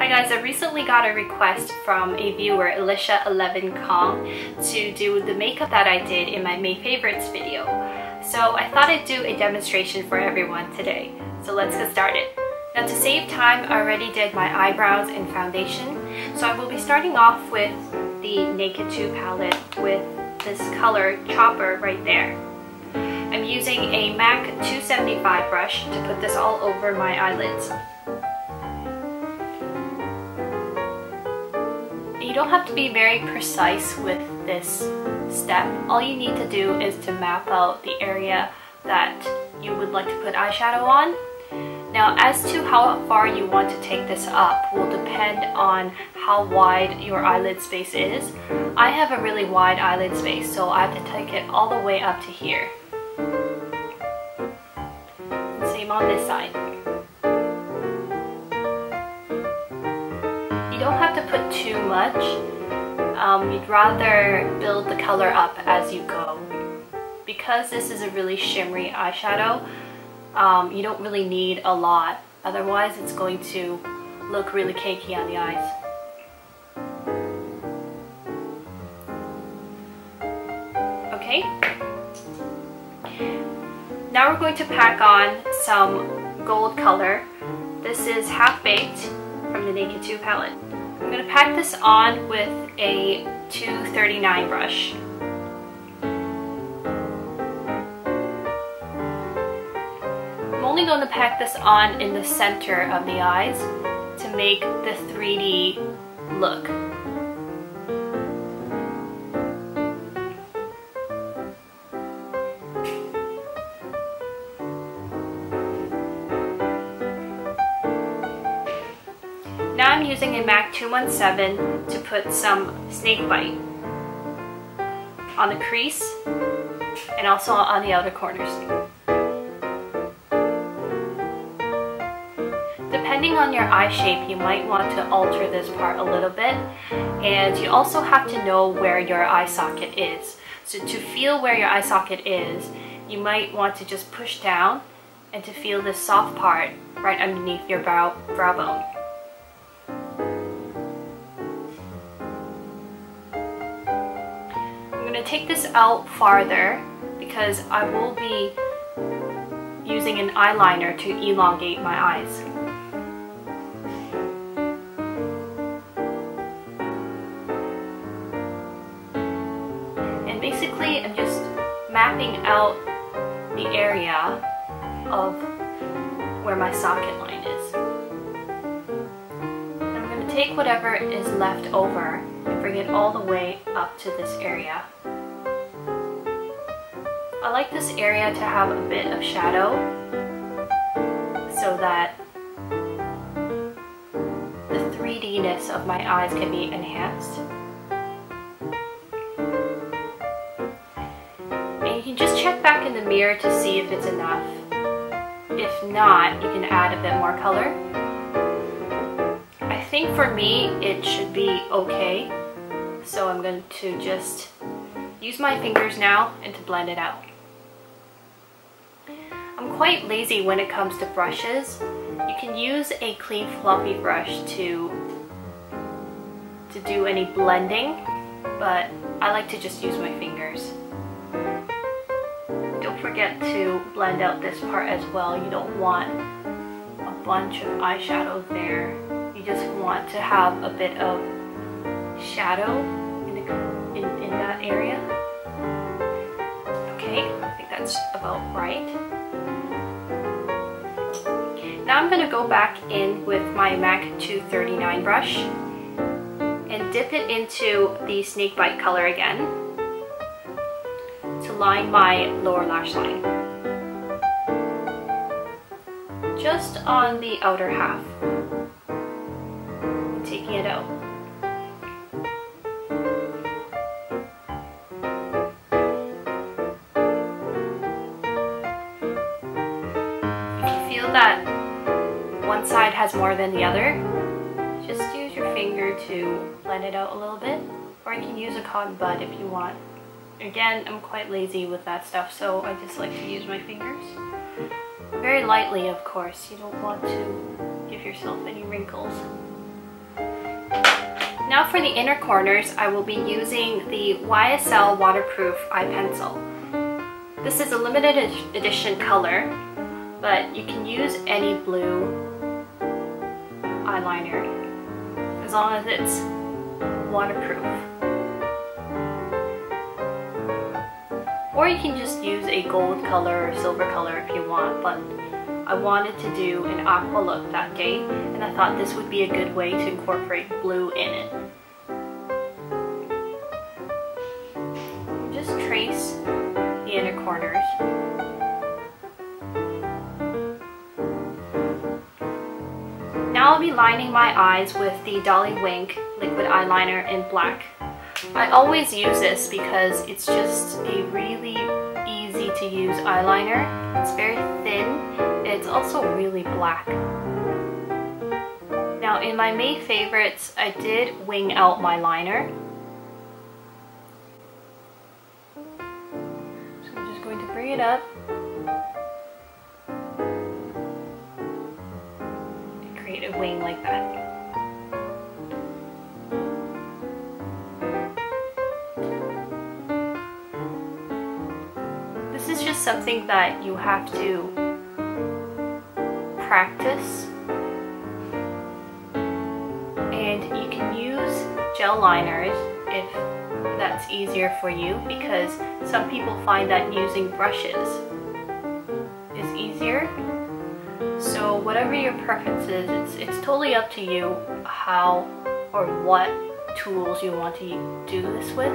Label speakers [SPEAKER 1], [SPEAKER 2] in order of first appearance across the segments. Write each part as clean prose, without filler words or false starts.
[SPEAKER 1] Hi guys, I recently got a request from a viewer, Alicia11 Kong, to do the makeup that I did in my May Favorites video. So I thought I'd do a demonstration for everyone today. So let's get started. Now to save time, I already did my eyebrows and foundation. So I will be starting off with the Naked 2 palette with this color Chopper right there. I'm using a MAC 275 brush to put this all over my eyelids. You don't have to be very precise with this step. All you need to do is to map out the area that you would like to put eyeshadow on. Now, as to how far you want to take this up will depend on how wide your eyelid space is. I have a really wide eyelid space, so I have to take it all the way up to here. Same on this side. You don't have to put too much. You'd rather build the color up as you go. Because this is a really shimmery eyeshadow, you don't really need a lot. Otherwise, it's going to look really cakey on the eyes. Okay. Now we're going to pack on some gold color. This is Half Baked from the Naked 2 palette. I'm going to pack this on with a 239 brush. I'm only going to pack this on in the center of the eyes to make the 3D look. Now I'm using a MAC 217 to put some Snakebite on the crease and also on the outer corners. Depending on your eye shape, you might want to alter this part a little bit, and you also have to know where your eye socket is. So to feel where your eye socket is, you might want to just push down and to feel this soft part right underneath your brow bone. I'm going to take this out farther because I will be using an eyeliner to elongate my eyes. And basically I'm just mapping out the area of where my socket line is. I'm going to take whatever is left over and bring it all the way up to this area. I like this area to have a bit of shadow so that the 3D-ness of my eyes can be enhanced. And you can just check back in the mirror to see if it's enough. If not, you can add a bit more color. I think for me it should be okay, so I'm going to just use my fingers now and to blend it out. I'm quite lazy when it comes to brushes. You can use a clean fluffy brush to do any blending, but I like to just use my fingers. Don't forget to blend out this part as well. You don't want a bunch of eyeshadow there. You just want to have a bit of shadow in that area. Okay, I think that's about right. Now I'm going to go back in with my MAC 239 brush and dip it into the Snakebite color again to line my lower lash line. Just on the outer half. Taking it out. If you feel that one side has more than the other, just use your finger to blend it out a little bit, or you can use a cotton bud if you want. Again, I'm quite lazy with that stuff, so I just like to use my fingers. Very lightly, of course. You don't want to give yourself any wrinkles. Now for the inner corners, I will be using the YSL Waterproof eye pencil. This is a limited edition color, but you can use any blue eyeliner as long as it's waterproof. Or you can just use a gold color or silver color if you want, but I wanted to do an aqua look that day, and I thought this would be a good way to incorporate blue in it. Just trace the inner corners. Now I'll be lining my eyes with the Dolly Wink liquid eyeliner in black. I always use this because it's just a really easy to use eyeliner. It's very thin. It's also really black. Now in my May favorites, I did wing out my liner. So I'm just going to bring it up and create a wing like that. This is just something that you have to practice, and you can use gel liners if that's easier for you, because some people find that using brushes is easier. So whatever your preference is, it's totally up to you how or what tools you want to do this with.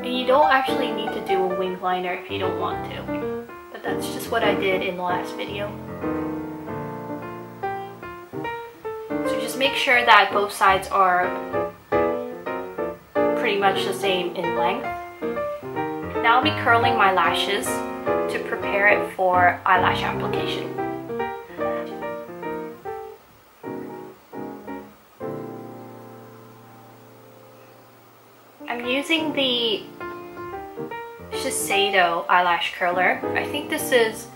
[SPEAKER 1] And you don't actually need to do a wing liner if you don't want to, but that's just what I did in the last video. So just make sure that both sides are pretty much the same in length. Now I'll be curling my lashes to prepare it for eyelash application. I'm using the Shiseido eyelash curler. I think this is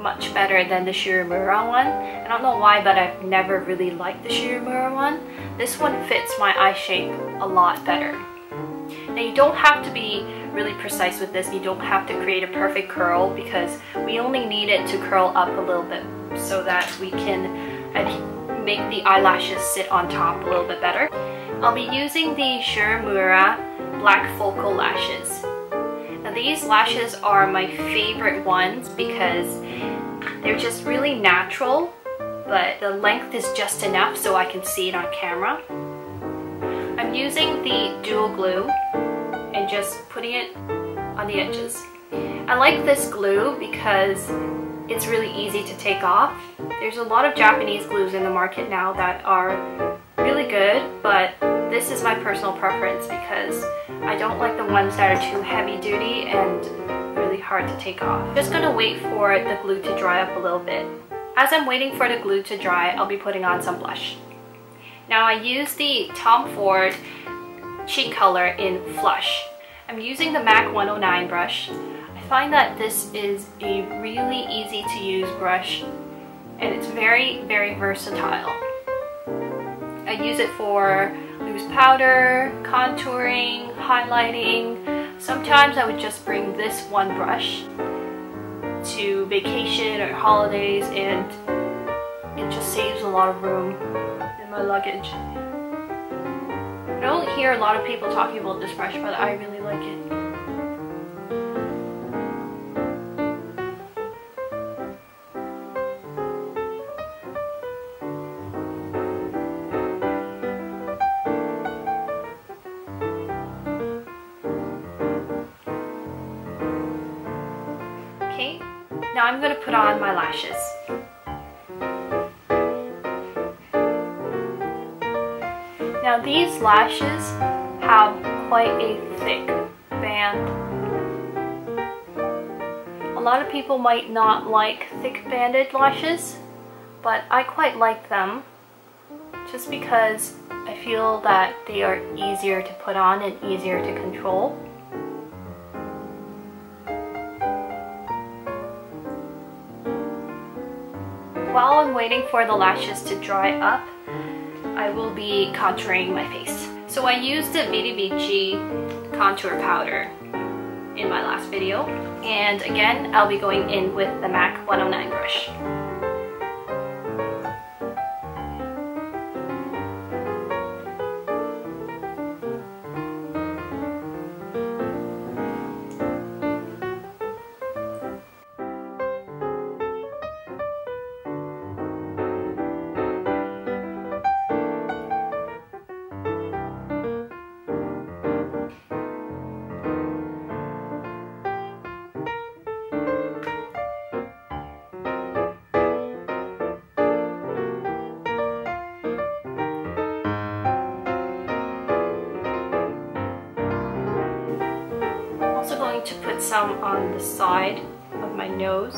[SPEAKER 1] much better than the Uemura one. I don't know why, but I've never really liked the Uemura one. This one fits my eye shape a lot better. Now you don't have to be really precise with this. You don't have to create a perfect curl, because we only need it to curl up a little bit so that we can make the eyelashes sit on top a little bit better. I'll be using the Uemura black focal lashes. Now these lashes are my favorite ones because they're just really natural, but the length is just enough so I can see it on camera. I'm using the dual glue and just putting it on the edges. I like this glue because it's really easy to take off. There's a lot of Japanese glues in the market now that are really good, but this is my personal preference because I don't like the ones that are too heavy duty and really hard to take off. I'm just gonna wait for the glue to dry up a little bit. As I'm waiting for the glue to dry, I'll be putting on some blush. Now I use the Tom Ford cheek color in Flush. I'm using the MAC 109 brush. I find that this is a really easy to use brush, and it's very, very versatile. I use it for loose powder, contouring, highlighting. Sometimes I would just bring this one brush to vacation or holidays, and it just saves a lot of room in my luggage. I don't hear a lot of people talking about this brush, but I really like it. Okay, now I'm going to put on my lashes. Now these lashes have quite a thick band. A lot of people might not like thick banded lashes, but I quite like them just because I feel that they are easier to put on and easier to control. While I'm waiting for the lashes to dry up, I will be contouring my face. So I used the Vici contour powder in my last video. And again, I'll be going in with the MAC 109 brush. To put some on the side of my nose,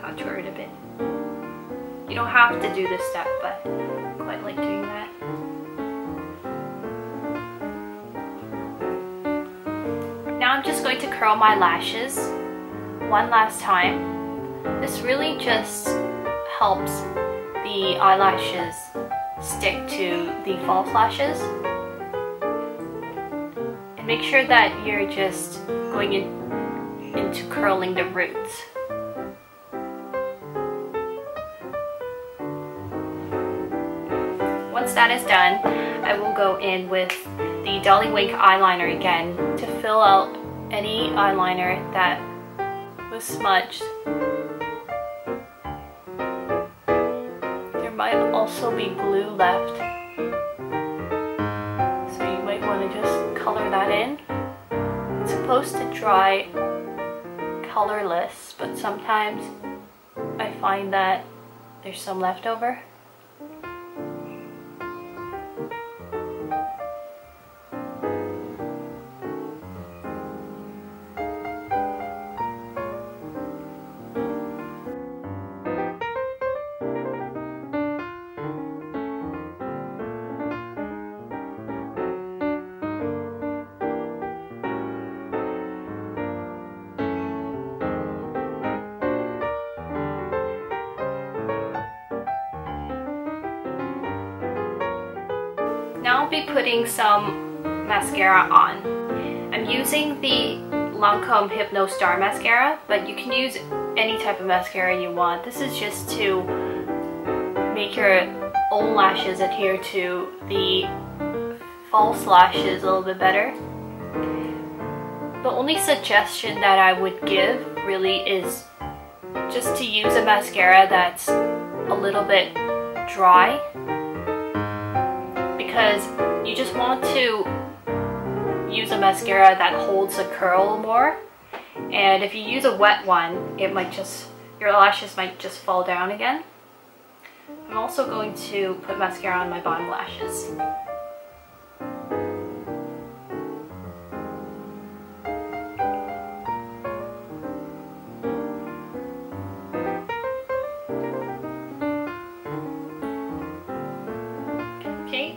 [SPEAKER 1] contour it a bit. You don't have to do this step, but I quite like doing that. Now I'm just going to curl my lashes one last time. This really just helps the eyelashes stick to the false lashes. Make sure that you're just going into curling the roots. Once that is done, I will go in with the Dolly Wink eyeliner again to fill out any eyeliner that was smudged. There might also be glue left, so you might want to just color that in. It's supposed to dry colorless, but sometimes I find that there's some leftover. Now I'll be putting some mascara on. I'm using the Lancome Hypnose Star Mascara, but you can use any type of mascara you want. This is just to make your own lashes adhere to the false lashes a little bit better. The only suggestion that I would give really is just to use a mascara that's a little bit dry, because you just want to use a mascara that holds the curl more, and if you use a wet one, it might just, your lashes might just fall down again. I'm also going to put mascara on my bottom lashes.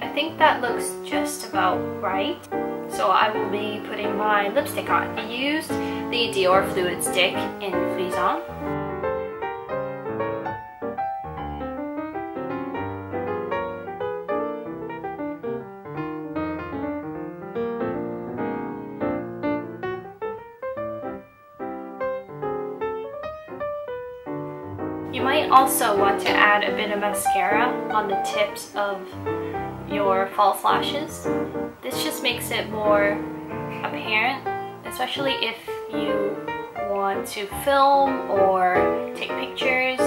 [SPEAKER 1] I think that looks just about right. So I will be putting my lipstick on. I used the Dior Fluidstick in Frisson. You might also want to add a bit of mascara on the tips of your false lashes. This just makes it more apparent, especially if you want to film or take pictures.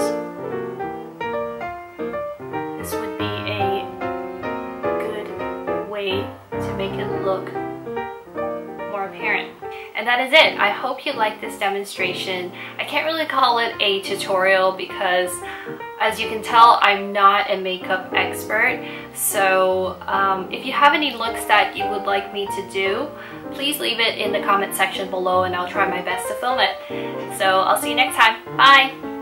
[SPEAKER 1] This would be a good way to make it look more apparent. And that is it. I hope you liked this demonstration. I can't really call it a tutorial because, as you can tell, I'm not a makeup expert. So if you have any looks that you would like me to do, please leave it in the comment section below and I'll try my best to film it. So I'll see you next time. Bye!